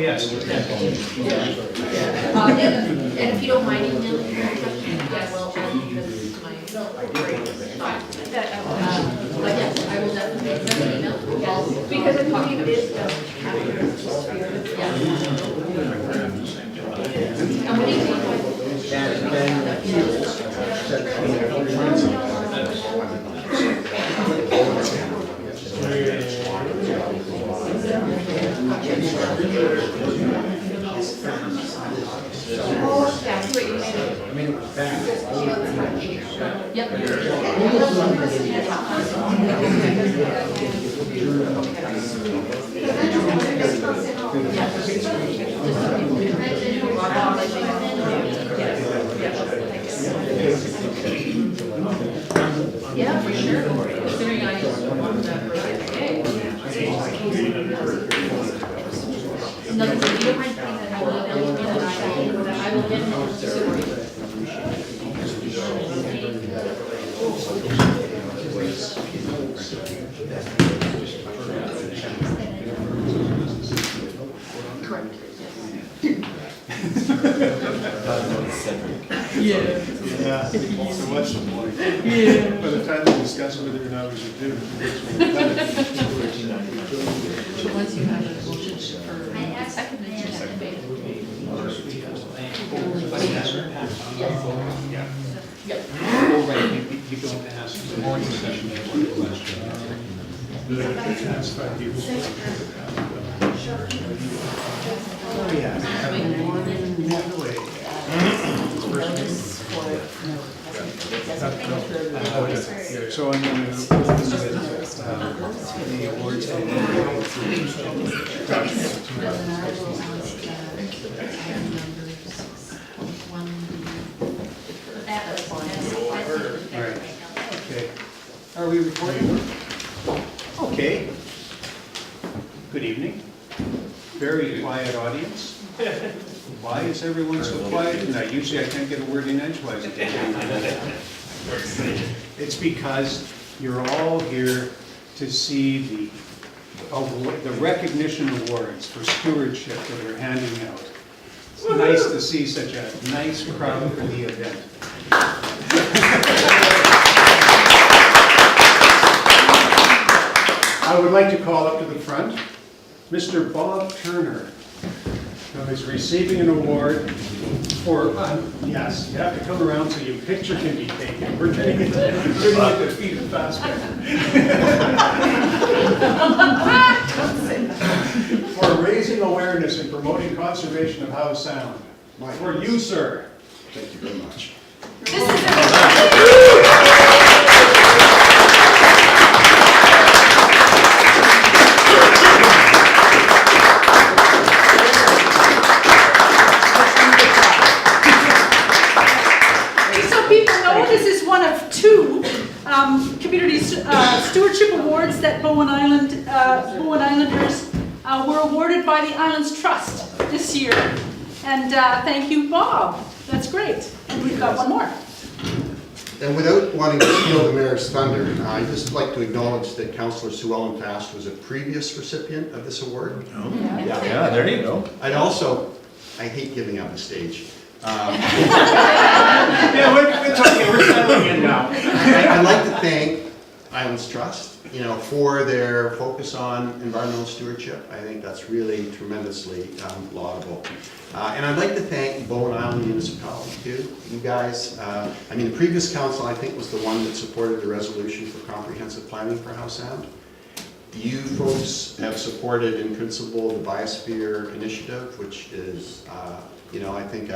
yes. And if you don't mind emailing me, I will add this to my file. But yes, I will definitely send an email. Yes, because I believe it is just after. And what do you think? Oh, yeah, I see what you're saying. I mean, it was bad. Yeah, for sure. Considering I just wanted that for the day. No, if you don't mind, please, I will email you and I will get more to correct. Yeah. Yeah, so what's the point? Yeah. By the time we discuss whether or not we should do it, So once you have a motion for second, then you just debate. Yep. Oh, right, you don't ask the morning session for a question. That's fine, you. Oh, yeah. So I'm going to the awards. All right. Okay. Are we recording? Okay. Good evening. Very quiet audience. Why is everyone so quiet tonight? Usually I can't get a word in edgewise. It's because you're all here to see the recognition awards for stewardship that we're handing out. It's nice to see such a nice crowd for the event. I would like to call up to the front Mr. Bob Turner, who is receiving an award for, yes, you have to come around so your picture can be taken. We're getting it defeated faster. For raising awareness and promoting conservation of Howe Sound. For you, sir. Thank you very much. Community Stewardship Awards that Bowen Islanders were awarded by the Islands Trust this year. And thank you, Bob. That's great. And we've got one more. And without wanting to steal the mayor's thunder, I'd just like to acknowledge that Councillor Sue Ellen Fast was a previous recipient of this award. Oh. Yeah, there you go. I'd also, I hate giving up the stage. Yeah, we're talking, we're settling in now. I'd like to thank Islands Trust, for their focus on environmental stewardship. I think that's really tremendously laudable. And I'd like to thank Bowen Island Municipality too. You guys, the previous council I think was the one that supported the resolution for comprehensive planning for Howe Sound. You folks have supported in principle the Biosphere Initiative, which is, I think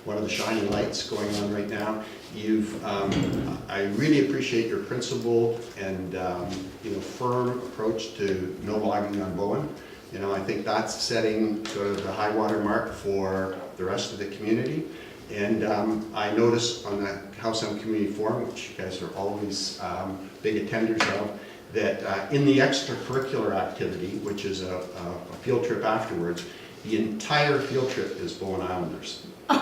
one of the shining lights going on right now. I really appreciate your principled and firm approach to no logging on Bowen. I think that's setting sort of the high water mark for the rest of the community. And I noticed on the Howe Sound Community Forum, which you guys are always big attenders of, that in the extracurricular activity, which is a field trip afterwards, the entire field trip is Bowen Islanders. We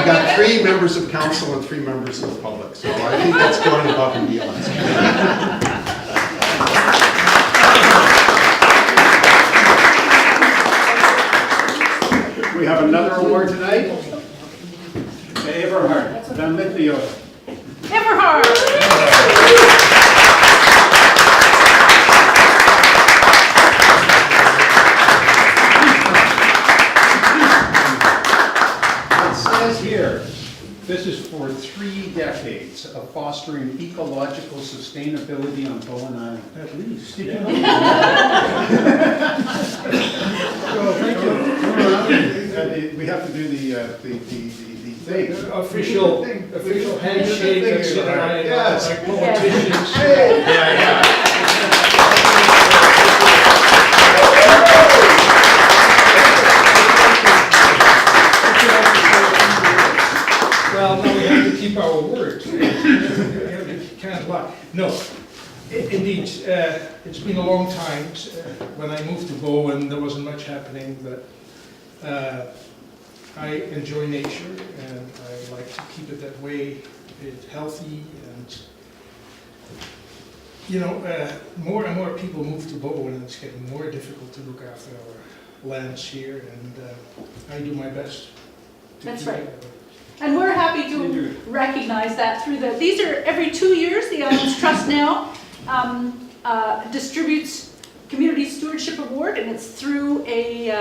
got 3 members of council and 3 members of the public, so I think that's going above and beyond. have another award tonight. Everhard van Litviota. Everhard! It says here, this is for 3 decades of fostering ecological sustainability on Bowen Island. At least. So, thank you. We have to do the thing. Official handshake, that's right, Yes. like politicians. Well, now we have to keep our word. We can't lie. No, indeed, it's been a long time. When I moved to Bowen, there wasn't much happening, but I enjoy nature and I like to keep it that way, it's healthy and, you know, more and more people move to Bowen and it's getting more difficult to look after our lands here and I do my best to That's keep right. it that way. And we're happy to recognize that through these are every 2 years, the Islands Trust now distributes Community Stewardship Award, and it's through a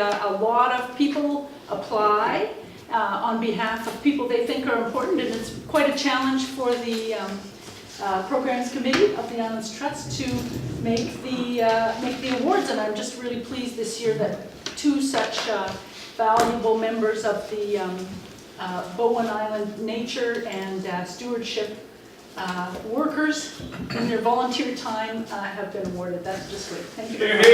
lot of people apply on behalf of people they think are important, and it's quite a challenge for the Programs Committee of the Islands Trust to make the awards, and I'm just really pleased this year that 2 such valuable members of the Bowen Island nature and stewardship workers in their volunteer time have been awarded. That's just great. Thank you very much.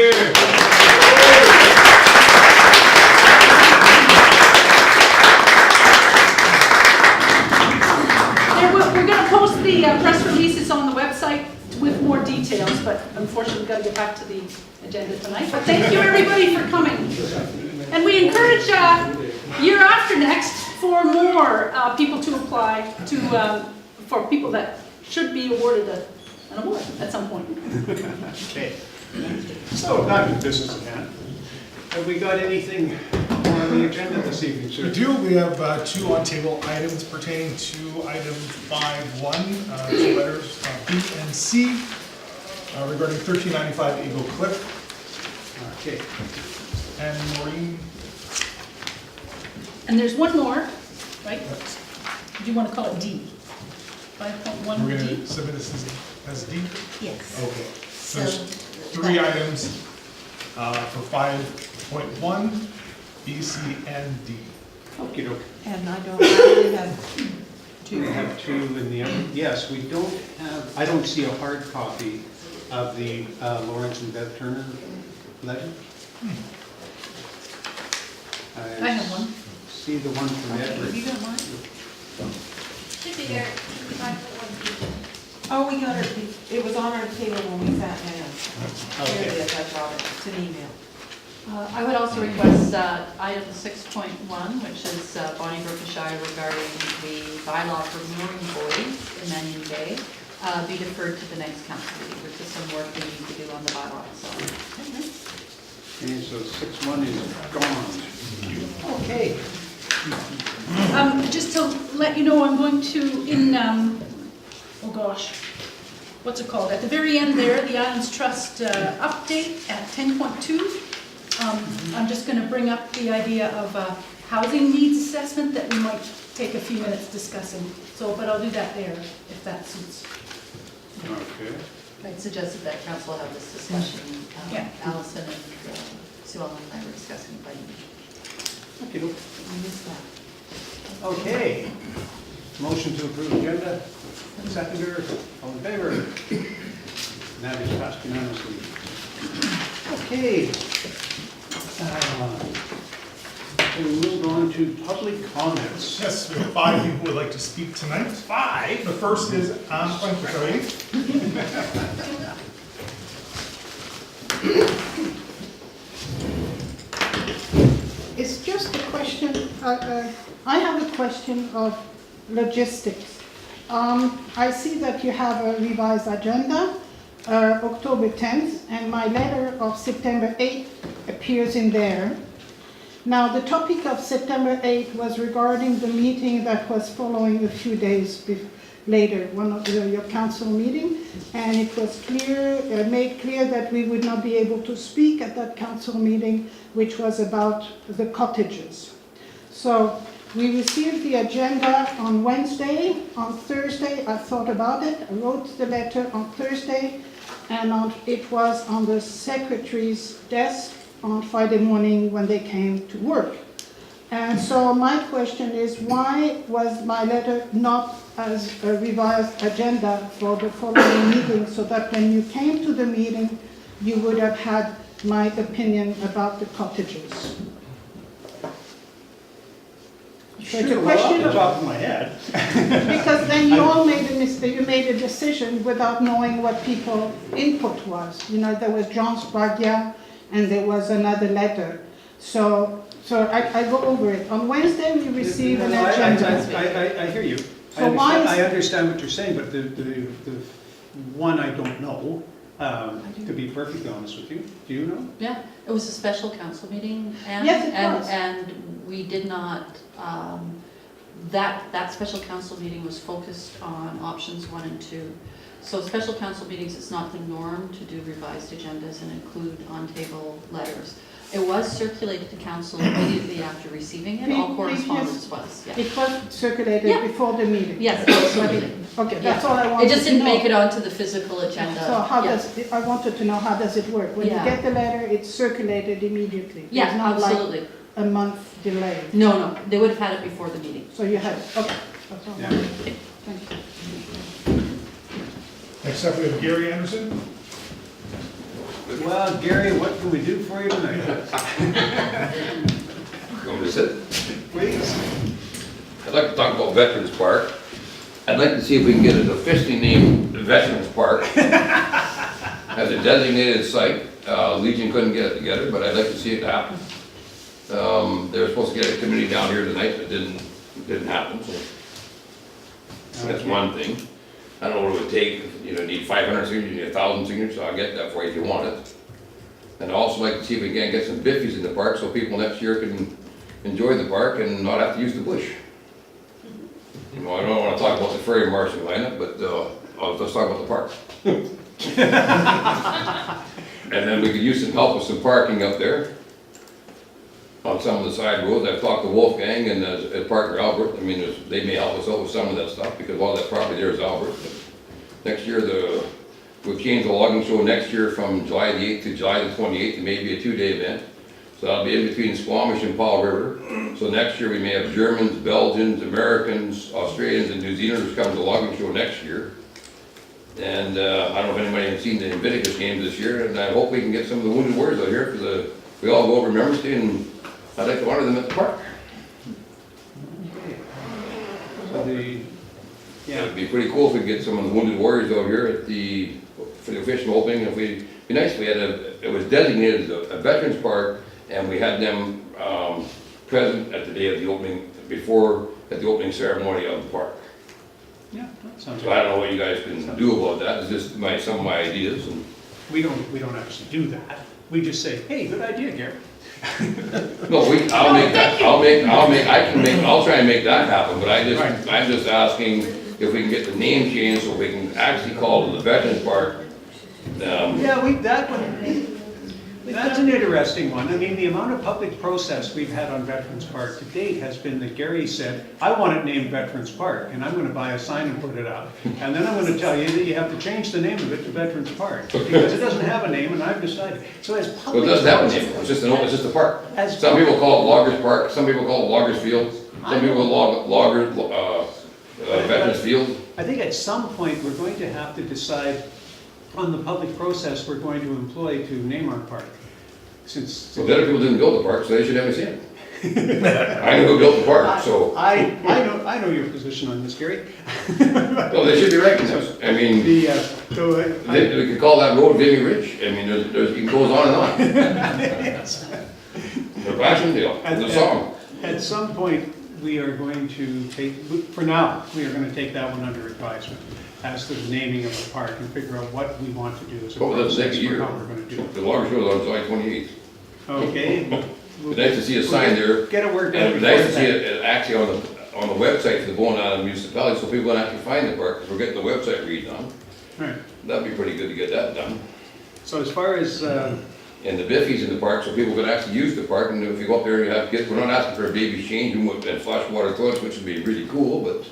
We're going to post the press releases on the website with more details, but unfortunately we've got to get back to the agenda tonight. But thank you everybody for coming. And we encourage year after next for more people to apply to, for people that should be awarded an award at some point. Okay. So, back to business at hand. Have we got anything on the agenda this evening, sir? We do. We have 2 on-table items pertaining to item 5.1, 2 letters B and C regarding 1395 Eagle Cliff. Okay. And Maureen, And there's one more, right? Do you want to call it D? 5.1 we're going D? to submit this as D. Yes. Okay. So there's 3 items for 5.1, B, C, and D. Okay, okay. And I only have We have 2 in the other. Yes, we don't have, I don't see a hard copy of the Lawrence and Bev Turner letter. I have one. See the one from Edward. You got mine? Should be there. Oh, we got it. It was on our table when we sat down. There it Okay. is, I got it. It's an email. I would also request item 6.1, which is Bonnie Brookshire regarding the bylaw for mooring buoys in Mannion Bay, be deferred to the next council meeting. There's just some work we need to do on the bylaw, so. Okay, so 6.1 is gone. Okay. Just to let you know, I'm going to, oh gosh, what's it called? At the very end there, the Islands Trust update at 10.2. I'm just going to bring up the idea of a housing needs assessment that we might take a few minutes discussing. So, but I'll do that there, if that suits. Okay. I suggested that council have this discussion. Yeah. Allison and Sue Ellen and I were discussing planning. Okay. I missed that. Okay. Motion to approve agenda. Seconder, all in favor? That is passed unanimously. Okay. We'll move on to public comments. Yes, we have 5 people who would like to speak tonight. 5? The first is Antoine Couturier. It's just a question, I have a question of logistics. I see that you have a revised agenda, October 10th, and my letter of September 8th appears in there. Now, the topic of September 8th was regarding the meeting that was following a few days later, one of your council meeting, and it was made clear that we would not be able to speak at that council meeting, which was about the cottages. So we received the agenda on Wednesday. On Thursday, I thought about it. I wrote the letter on Thursday, and it was on the secretary's desk on Friday morning when they came to work. And so my question is, why was my letter not as a revised agenda for the following meeting, so that when you came to the meeting, you would have had my opinion about the cottages? So it's a Sure, well, off question the of- top of my head. Because then you all made a mistake, you made a decision without knowing what people input was. You know, there was John Spragia and there was another letter. So I go over it. On Wednesday, we received an No, agenda. I hear you. So why is- I understand what you're saying, but the one I don't know, to be perfectly honest with you. Do you know? Yeah, it was a special council meeting, and. Yes, it was. And we did not, that special council meeting was focused on options 1 and 2. So special council meetings, it's not the norm to do revised agendas and include on-table letters. It was circulated to council immediately after receiving it, all correspondence was, yeah. It was circulated Yeah. before the meeting. Yes, it was circulated. Okay, Yeah. that's all I wanted It just to didn't know. make it onto the physical agenda. So how Yeah. I wanted to know, how does it work? When you Yeah. get the letter, it's circulated immediately? Yeah, There's not like absolutely. a month delay? No, they would have had it before the meeting. So you had it, okay. That's all I Yeah. wanted. Thank you. Next up, we have Gary Anderson. Well, Gary, what can we do for you tonight? Going to sit. Please. I'd like to talk about Veterans Park. I'd like to see if we can get it officially named Veterans Park as a designated site. Legion couldn't get it together, but I'd like to see it happen. They were supposed to get a committee down here tonight, but didn't happen, so that's one thing. I don't know what it would take, need 500 signatures, you need 1,000 signatures, so I'll get that for you if you want it. And I'd also like to see if we can get some biffies in the park so people next year can enjoy the park and not have to use the bush. I don't want to talk about the ferry marshal lineup, but let's talk about the park. And then we could use some help with some parking up there on some of the side roads. I've talked to Wolfgang and Partner Albert. I mean, they may help us out with some of that stuff because a lot of that property there is Albert. But next year, we've changed the logging show next year from July the 8th to July the 28th. It may be a 2-day event. So that'll be in between Squamish and Paul River. So next year we may have Germans, Belgians, Americans, Australians, and New Zealanders come to the logging show next year. And I don't know if anybody has seen the Invictus games this year, and I hope we can get some of the Wounded Warriors out here because we all go over Remembrance Day, and I'd like to honor them at the park. So It'd be pretty cool if we could get some of the Wounded Warriors out here for the official opening. It'd be nice if we had it was designated as a Veterans Park, and we had them present at the day of the opening, at the opening ceremony of the park. Yeah, that sounds So I don't know what you guys can do about that. It's just some of my ideas. And We don't actually do that. We just say, hey, good idea, Gary. no, I'll try and make that happen. But I'm just asking if we can get the name changed so we can actually call it the Veterans Park. Yeah, that's an interesting one. I mean, the amount of public process we've had on Veterans Park to date has been that Gary said, I want it named Veterans Park, and I'm going to buy a sign and put it up. And then I'm going to tell you that you have to change the name of it to Veterans Park, because it doesn't have a name, and I've decided. So as Well, public... it doesn't have a name. It's just a park. As- Some people call it Loggers Park. Some people call it Loggers Field. Some people call it Veterans Field. I think at some point, we're going to have to decide on the public process we're going to employ to name our park. Since Well, the other people didn't build the park, so they should have a say. I know who built the park, so. I know your position on this, Gary. No, they should be recognized. I mean, We we could call that road Vimy Ridge. I mean, it goes on and on. The Passchendaele, the song. At some point, we are going to take, for now, we are going to take that one under advisement as to the naming of the park and figure out what we want to do as a Oh, that's process next for year. how we're going to do it. The Loggers Field on July 28th. Okay, It'd be nice to see a sign there, Get it worked and out it'd be before nice to see then. it actually on the website for the Bowen Island municipality, so people can actually find the park, because we're getting the website redone. Right. That'd be pretty good to get that done. So as far as, And the biffies in the park, so people can actually use the park, and if you go up there and you have kids, we're not asking for a baby change and flush water toilets, which would be really cool, but,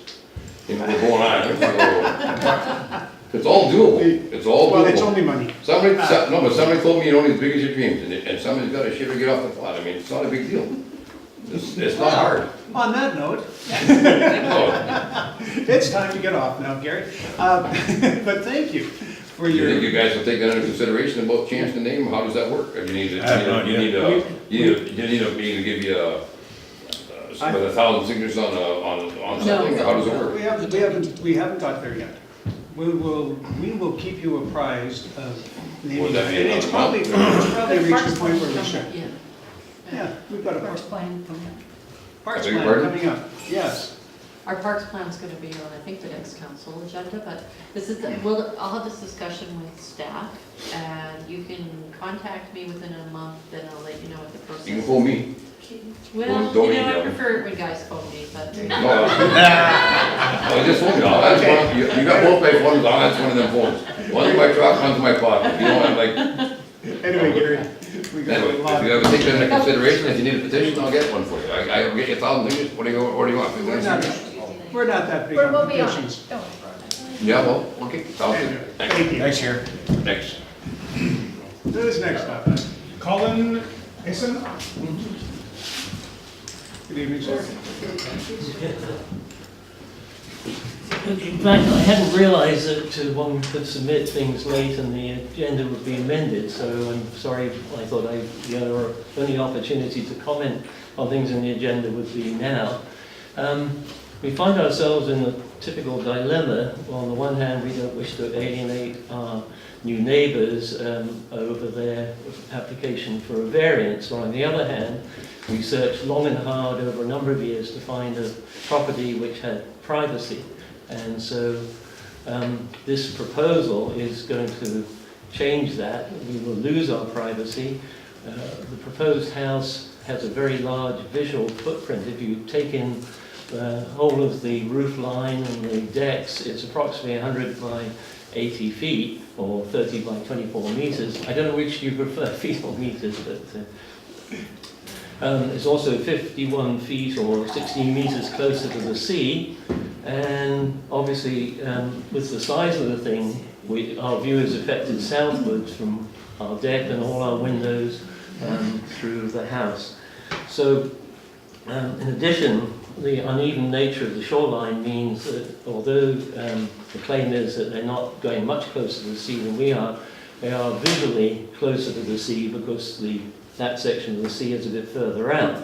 you know, we're going on, so. It's all doable, it's all well, it's doable. only money. But somebody told me you're only as big as your dreams, and somebody's got to shit or get off the plot, I mean, it's not a big deal. It's not hard. On that note, So, it's time to get off now, Gary. But thank you for you think your, you guys will take that into consideration about changing the name, how does that work? Or you need I have no you need me to give you a, with 1,000 signatures on something, or how does it work? we haven't got there yet. We will keep you apprised of naming. Would that be And it's another probably The reached parks the point where we plan should. coming- yeah. Yeah, we've got a Parks plan from them. parks I beg your plan pardon? coming up, yes. Our parks plan's gonna be on, I think, the next council agenda, but this is, I'll have this discussion with staff, and you can contact me within a month, then I'll let you know what the process. You can phone me. Well, Don't you know, I email me. prefer it when guys phone me, but. No, I just phoned you, I'll answer one, you got both my phones, I'll answer one of them phones. One's in my truck, one's in my pocket, you know, I'm like, Anyway, Gary, we got anyway, a lot. if you ever take that into consideration, if you need a petition, I'll get one for you. I'll get you 1,000 signatures, what do you want? We're not that big We'll on be on it, petitions. don't worry. Yeah, well, okay, sounds good. Thanks. Thank you. Thanks, Chair. Next. Who's next up? Colin Essen? Good evening, sir. In fact, I hadn't realised that one could submit things late and the agenda would be amended, so I'm sorry, I thought the only opportunity to comment on things in the agenda would be now. We find ourselves in a typical dilemma. On the one hand, we don't wish to alienate our new neighbours over their application for a variance, or on the other hand, we searched long and hard over a number of years to find a property which had privacy. And so this proposal is going to change that. We will lose our privacy. The proposed house has a very large visual footprint. If you take in the whole of the roof line and the decks, it's approximately 100 by 80 feet, or 30 by 24 meters. I don't know which you prefer, feet or meters, but it's also 51 feet or 16 meters closer to the sea. And obviously, with the size of the thing, our view is affected southwards from our deck and all our windows through the house. So, in addition, the uneven nature of the shoreline means that although the claim is that they're not going much closer to the sea than we are, they are visually closer to the sea because that section of the sea is a bit further out.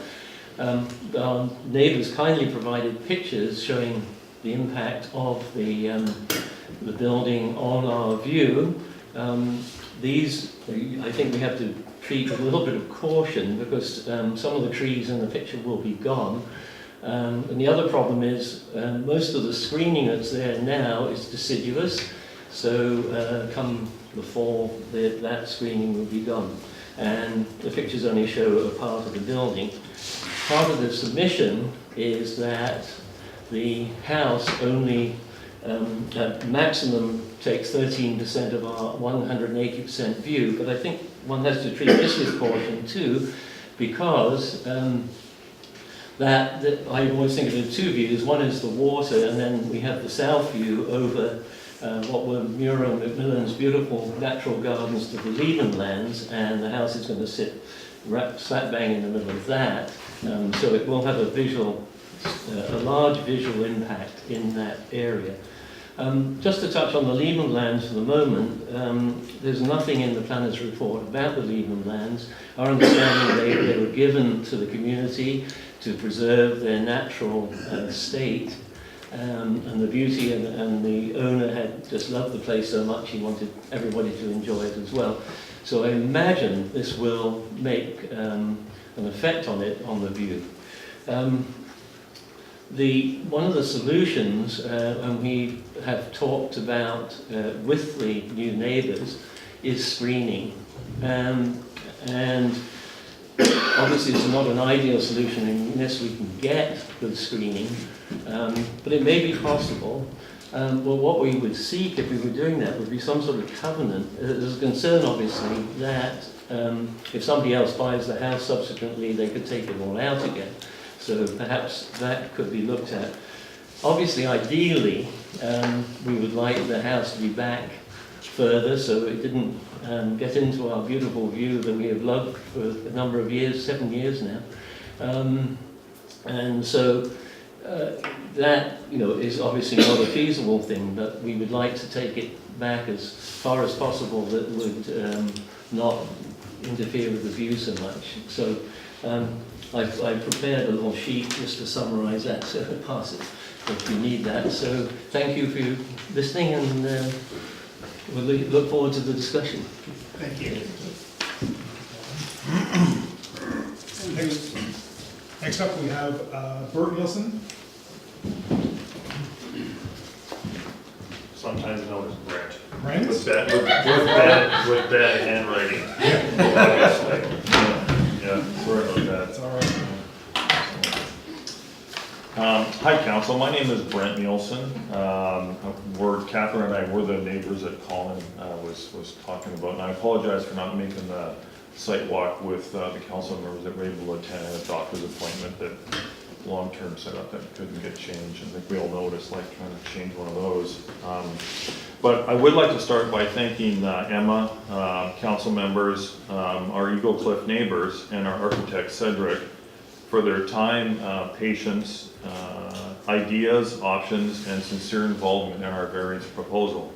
Our neighbours kindly provided pictures showing the impact of the building on our view. These, I think we have to treat with a little bit of caution because some of the trees in the picture will be gone. And the other problem is most of the screening that's there now is deciduous, so come the fall, that screening will be gone. And the pictures only show a part of the building. Part of the submission is that the house only at maximum takes 13% of our 180% view, but I think one has to treat this with caution too, because that I always think of it in two views. One is the water, and then we have the south view over what were Muriel Macmillan's beautiful natural gardens to the Lehman lands, and the house is going to sit slap bang in the middle of that. So it will have a large visual impact in that area. Just to touch on the Lehman lands for the moment, there's nothing in the planner's report about the Lehman lands. Our understanding they were given to the community to preserve their natural state and the beauty, and the owner had just loved the place so much he wanted everybody to enjoy it as well. So I imagine this will make an effect on it, on the view. One of the solutions, and we have talked about with the new neighbours, is screening. And Obviously, it's not an ideal solution unless we can get good screening, but it may be possible. Well, what we would seek if we were doing that would be some sort of covenant. There's a concern, obviously, that if somebody else buys the house subsequently, they could take it all out again. So perhaps that could be looked at. Obviously, ideally, we would like the house to be back further so it didn't get into our beautiful view that we have loved for a number of years, 7 years now. And so that, is obviously not a feasible thing, but we would like to take it back as far as possible that would not interfere with the view so much. So I've prepared a little sheet just to summarize that, so I'll pass it if you need that. So thank you for listening, and we'll look forward to the discussion. Thank you. Next up, we have Bert Nielsen. Sometimes known as Brent. Brent? With bad handwriting. Obviously. Yeah, sorry about that. That's all right. Hi, council. My name is Brent Nielsen. Catherine and I were the neighbors that Colin was talking about, and I apologize for not making the site walk with the council members that were able to attend a doctor's appointment that long-term setup that couldn't get changed. I think we all know what it's like trying to change one of those. But I would like to start by thanking Emma, council members, our Eagle Cliff neighbors, and our architect Cedric for their time, patience, ideas, options, and sincere involvement in our variance proposal.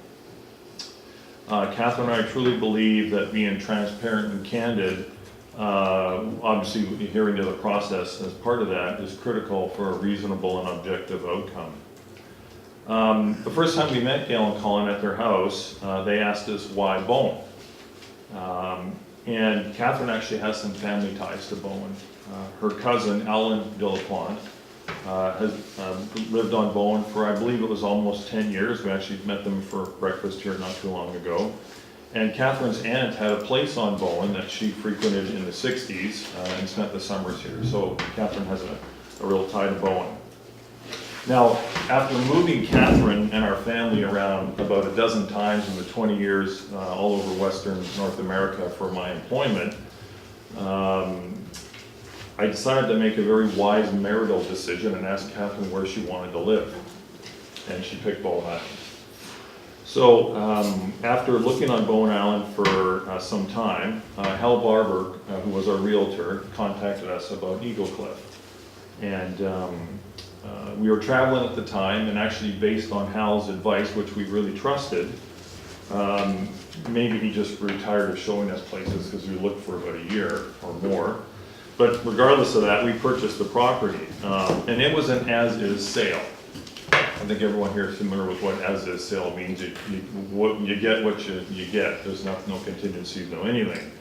Catherine and I truly believe that being transparent and candid, obviously adhering to the process as part of that, is critical for a reasonable and objective outcome. The first time we met Gail and Colin at their house, they asked us why Bowen. And Catherine actually has some family ties to Bowen. Her cousin, Alan Delaplante, has lived on Bowen for, I believe it was almost 10 years. We actually met them for breakfast here not too long ago. And Catherine's aunt had a place on Bowen that she frequented in the 60s and spent the summers here. So Catherine has a real tie to Bowen. Now, after moving Catherine and our family around about a dozen times in the 20 years all over Western North America for my employment, I decided to make a very wise marital decision and ask Catherine where she wanted to live. And she picked Bowen Island. So after looking on Bowen Island for some time, Hal Barber, who was our realtor, contacted us about Eagle Cliff. And we were traveling at the time, and actually based on Hal's advice, which we really trusted, maybe he just grew tired of showing us places because we looked for about a year or more. But regardless of that, we purchased the property, and it was an as-is sale. I think everyone here is familiar with what as-is sale means. You get what you get. There's no contingencies, no anything.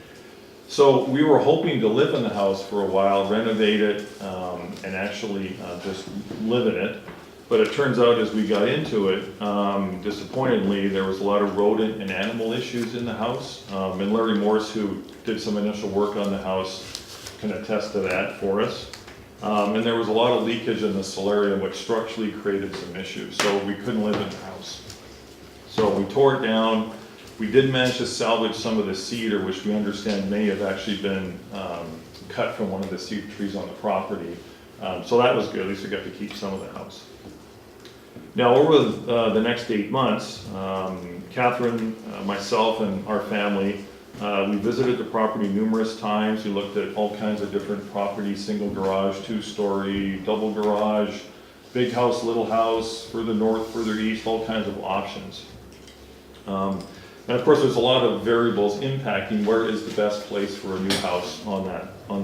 So we were hoping to live in the house for a while, renovate it, and actually just live in it. But it turns out as we got into it, disappointingly, there was a lot of rodent and animal issues in the house. And Larry Morse, who did some initial work on the house, can attest to that for us. And there was a lot of leakage in the solarium, which structurally created some issues. So we couldn't live in the house. So we tore it down. We did manage to salvage some of the cedar, which we understand may have actually been cut from one of the cedar trees on the property. So that was good. At least we got to keep some of the house. Now, over the next 8 months, Catherine, myself, and our family, we visited the property numerous times. We looked at all kinds of different properties, single garage, 2-story, double garage, big house, little house, further north, further east, all kinds of options. And of course, there's a lot of variables impacting where is the best place for a new house on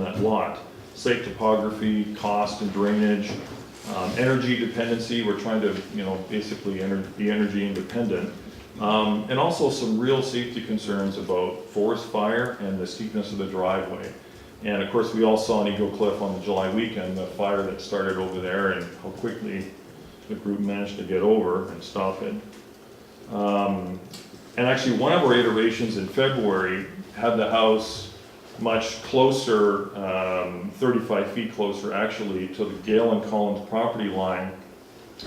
that lot. Site topography, cost and drainage, energy dependency. We're trying to, basically be energy independent. And also some real safety concerns about forest fire and the steepness of the driveway. And of course, we all saw in Eagle Cliff on the July weekend, the fire that started over there and how quickly the group managed to get over and stop it. And actually, one of our iterations in February had the house much closer, 35 feet closer actually, to the Gale and Collins property line,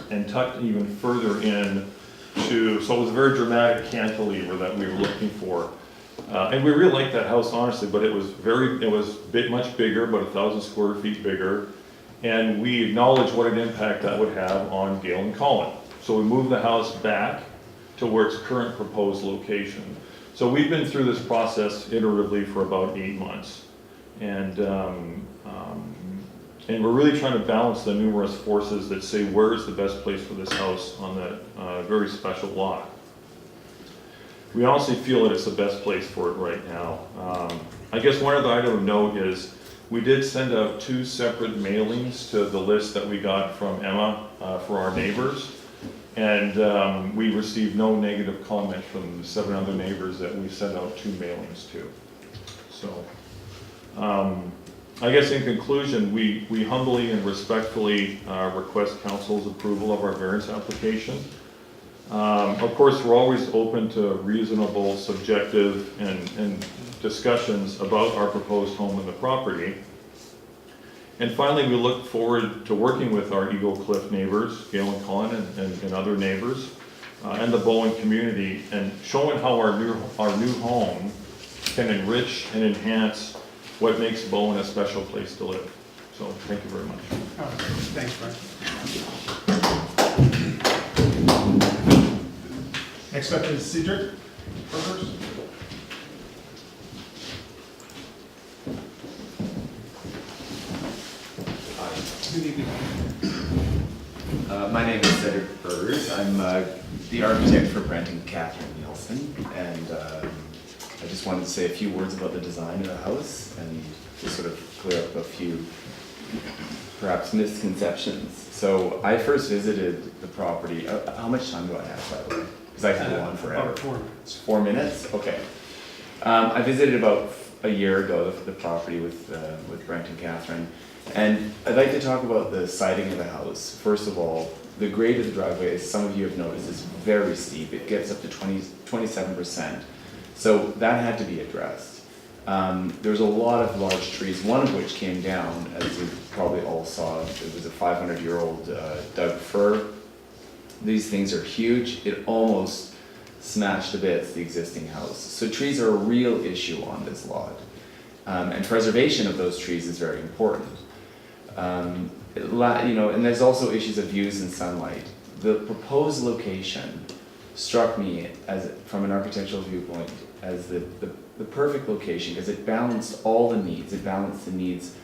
and tucked even further in to, so it was a very dramatic cantilever that we were looking for. And we really liked that house, honestly, but it was much bigger, about 1,000 square feet bigger. And we acknowledged what an impact that would have on Gale and Collin. So we moved the house back to where its current proposed location. So we've been through this process iteratively for about 8 months. And we're really trying to balance the numerous forces that say where is the best place for this house on that very special lot. We honestly feel that it's the best place for it right now. I guess one other item of note is we did send out 2 separate mailings to the list that we got from Emma for our neighbors. And we received no negative comment from the 7 other neighbors that we sent out 2 mailings to. So, I guess in conclusion, we humbly and respectfully request council's approval of our variance application. Of course, we're always open to reasonable, subjective, and discussions about our proposed home and the property. And finally, we look forward to working with our Eagle Cliff neighbors, Gale and Collin, and other neighbors, and the Bowen community, and showing how our new home can enrich and enhance what makes Bowen a special place to live. So, thank you very much. Thanks, Brian. Next up is Cedric Burgers. Good evening. My name is Cedric Burgers. I'm the architect for Brent and Catherine Nielsen, and I just wanted to say a few words about the design of the house and to sort of clear up a few perhaps misconceptions. So I first visited the property. How much time do I have, by the way? Because I could go on forever. About 4 minutes. 4 minutes? Okay. I visited about a year ago the property with Brent and Catherine. And I'd like to talk about the siding of the house. First of all, the grade of the driveway, as some of you have noticed, is very steep. It gets up to 27%. So that had to be addressed. There's a lot of large trees, one of which came down, as you probably all saw. It was a 500-year-old Doug fir. These things are huge. It almost smashed to bits the existing house. So trees are a real issue on this lot. And preservation of those trees is very important. And there's also issues of views and sunlight. The proposed location struck me as, from an architectural viewpoint, as the perfect location because it balanced all the needs. It balanced the needs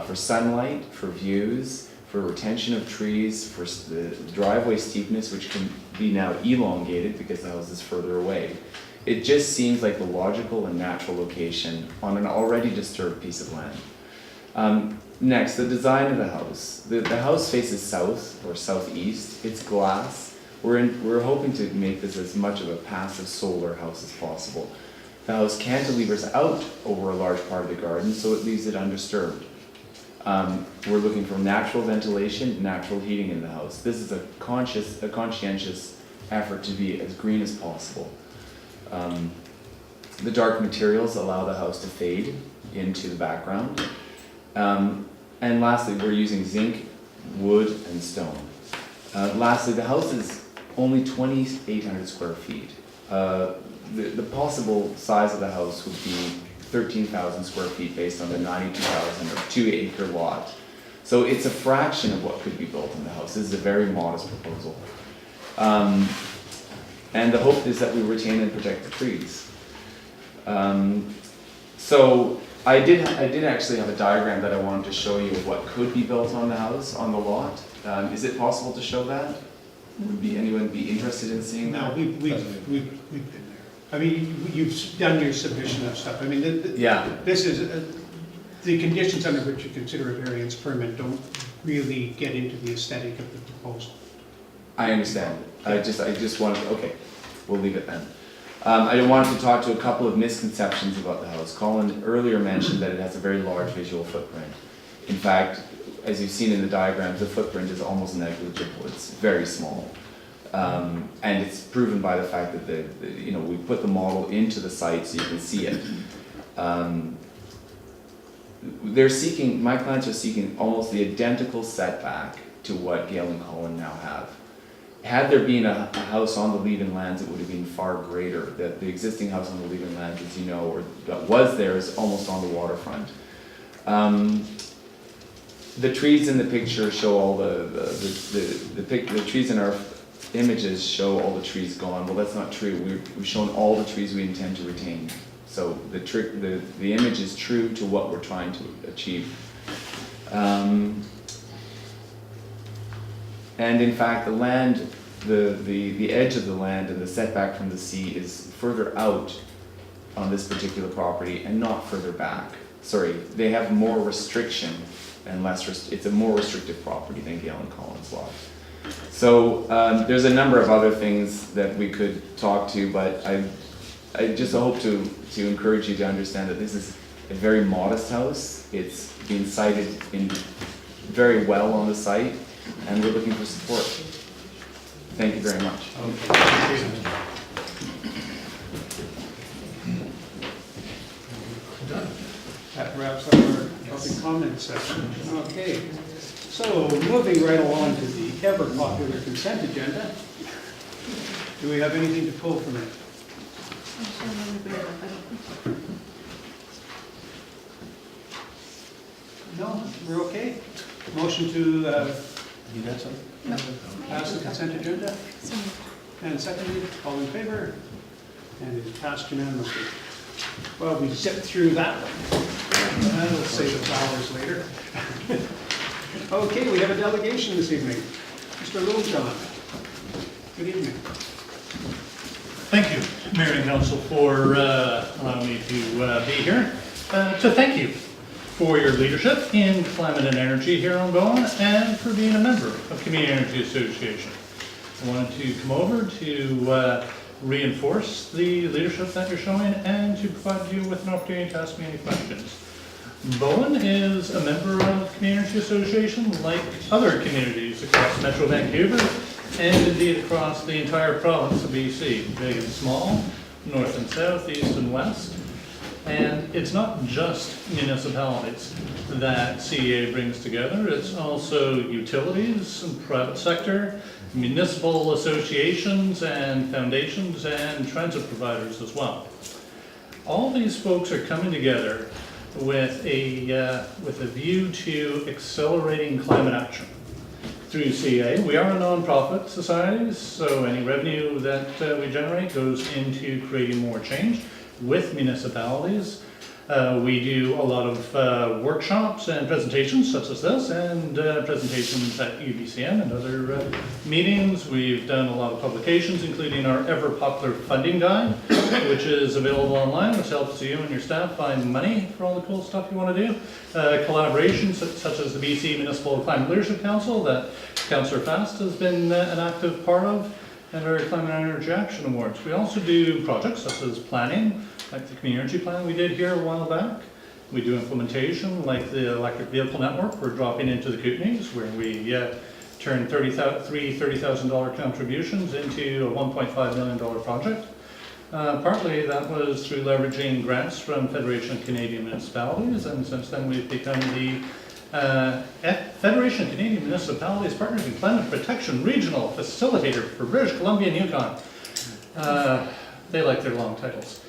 for sunlight, for views, for retention of trees, for the driveway steepness, which can be now elongated because the house is further away. It just seems like the logical and natural location on an already disturbed piece of land. Next, the design of the house. The house faces south or southeast. It's glass. We're hoping to make this as much of a passive solar house as possible. The house cantilevers out over a large part of the garden, so it leaves it undisturbed. We're looking for natural ventilation, natural heating in the house. This is a conscientious effort to be as green as possible. The dark materials allow the house to fade into the background. And lastly, we're using zinc, wood, and stone. Lastly, the house is only 2,800 square feet. The possible size of the house would be 13,000 square feet based on the 92,000 or 2-acre lot. So it's a fraction of what could be built in the house. This is a very modest proposal. And the hope is that we retain and protect the trees. So I did actually have a diagram that I wanted to show you of what could be built on the house, on the lot. Is it possible to show that? Would anyone be interested in seeing that? No, we've been there. I mean, you've done your submission of stuff. I mean, this is, the conditions under which you consider a variance permit don't really get into the aesthetic of the proposal. I understand. I just wanted, okay, we'll leave it then. I wanted to talk to a couple of misconceptions about the house. Colin earlier mentioned that it has a very large visual footprint. In fact, as you've seen in the diagrams, the footprint is almost negligible. It's very small. And it's proven by the fact that we put the model into the site so you can see it. my clients are seeking almost the identical setback to what Gale and Cullen now have. Had there been a house on the leave-in lands, it would have been far greater. The existing house on the leave-in lands, as you know, or that was there, is almost on the waterfront. The trees in the picture show all the trees in our images show all the trees gone. Well, that's not true. We've shown all the trees we intend to retain. So the image is true to what we're trying to achieve. And in fact, the land, the edge of the land and the setback from the sea is further out on this particular property and not further back. Sorry, they have more restriction and it's a more restrictive property than Gale and Cullen's lot. So there's a number of other things that we could talk to, but I just hope to encourage you to understand that this is a very modest house. It's being sited in very well on the site, and we're looking for support. Thank you very much. That wraps up our public comment section. Okay, so moving right along to the ever popular consent agenda. Do we have anything to pull from it? No, we're okay? Motion to You got something? pass the consent agenda? And secondly, all in favor? And it is passed unanimously. Well, we zipped through that one. We'll save the flowers later. Okay, we have a delegation this evening. Mr. Littlejohn. Good evening. Thank you, Mayor and Council, for allowing me to be here. To thank you for your leadership in climate and energy here on Bowen and for being a member of Community Energy Association. I wanted to come over to reinforce the leadership that you're showing and to provide you with an opportunity to ask me any questions. Bowen is a member of Community Energy Association like other communities across Metro Vancouver and indeed across the entire province of BC, big and small, north and south, east and west. And it's not just municipalities that CEA brings together, it's also utilities and private sector, municipal associations and foundations and transit providers as well. All these folks are coming together with a view to accelerating climate action. Through CEA, we are a non-profit society, so any revenue that we generate goes into creating more change with municipalities. We do a lot of workshops and presentations such as this, and presentations at UBCM and other meetings. We've done a lot of publications, including our ever popular funding guide, which is available online, which helps you and your staff find money for all the cool stuff you want to do. Collaborations such as the BC Municipal Climate Leadership Council that Councillor Fast has been an active part of, and our Climate and Energy Action Awards. We also do projects such as planning, like the community energy plan we did here a while back. We do implementation like the electric vehicle network we're dropping into the Kootenays, where we turn three $30,000 contributions into a $1.5 million project. Partly that was through leveraging grants from Federation of Canadian Municipalities, and since then we've become the Federation of Canadian Municipalities Partners in Climate Protection Regional Facilitator for British Columbia and Yukon. They like their long titles.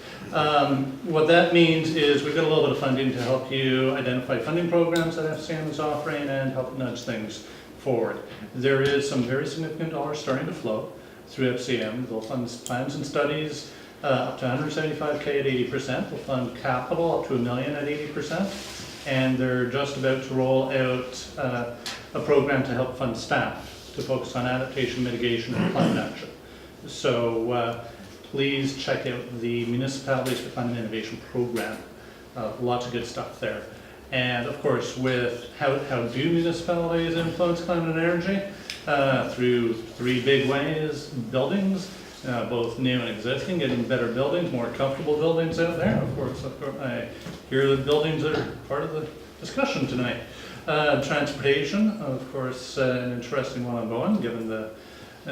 What that means is we've got a little bit of funding to help you identify funding programs that FCM is offering and help nudge things forward. There is some very significant dollars starting to flow through FCM. They'll fund plans and studies up to $175K at 80%. They'll fund capital up to $1 million at 80%. And they're just about to roll out a program to help fund staff to focus on adaptation, mitigation, and climate action. So please check out the Municipalities for Climate Innovation program. Lots of good stuff there. And of course, with how do municipalities influence climate and energy? Through three big ways: buildings, both new and existing, getting better buildings, more comfortable buildings out there. Of course, I hear the buildings are part of the discussion tonight. Transportation, of course, an interesting one on Bowen, given the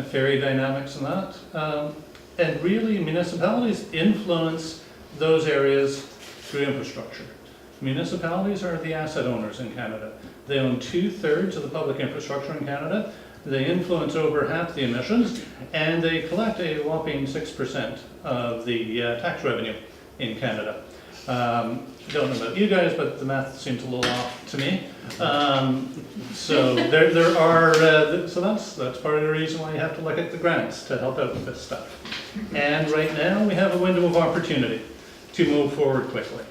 ferry dynamics and that. And really, municipalities influence those areas through infrastructure. Municipalities are the asset owners in Canada. They own 2/3 of the public infrastructure in Canada. They influence over half the emissions, and they collect a whopping 6% of the tax revenue in Canada. Don't know about you guys, but the math seems a little off to me. So there are, so that's part of the reason why you have to look at the grants to help out with this stuff. And right now, we have a window of opportunity to move forward quickly.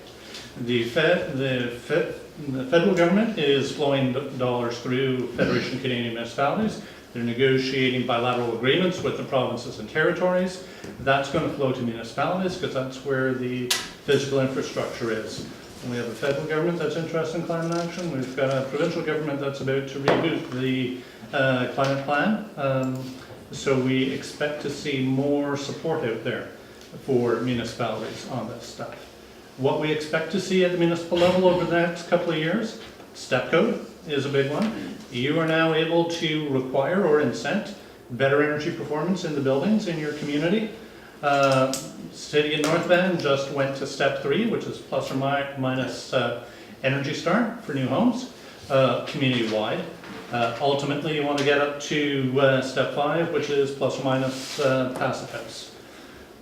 The federal government is flowing dollars through Federation of Canadian Municipalities. They're negotiating bilateral agreements with the provinces and territories. That's going to flow to municipalities because that's where the physical infrastructure is. And we have a federal government that's interested in climate action. We've got a provincial government that's about to reboot the climate plan. So we expect to see more support out there for municipalities on this stuff. What we expect to see at the municipal level over the next couple of years, step code is a big one. You are now able to require or incent better energy performance in the buildings in your community. City of North Van just went to step 3, which is plus or minus Energy Star for new homes, community-wide. Ultimately, you want to get up to step 5, which is plus or minus Passive House.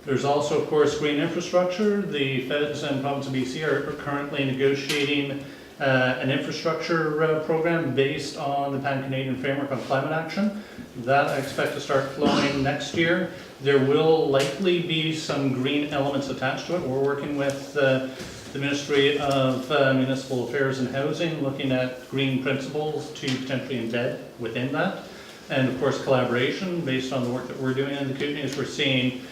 There's also, of course, green infrastructure. The feds and province of BC are currently negotiating an infrastructure program based on the Pan-Canadian Framework on Climate Action. That I expect to start flowing next year. There will likely be some green elements attached to it. We're working with the Ministry of Municipal Affairs and Housing, looking at green principles to potentially embed within that. And of course, collaboration based on the work that we're doing in the Kootenays. We're seeing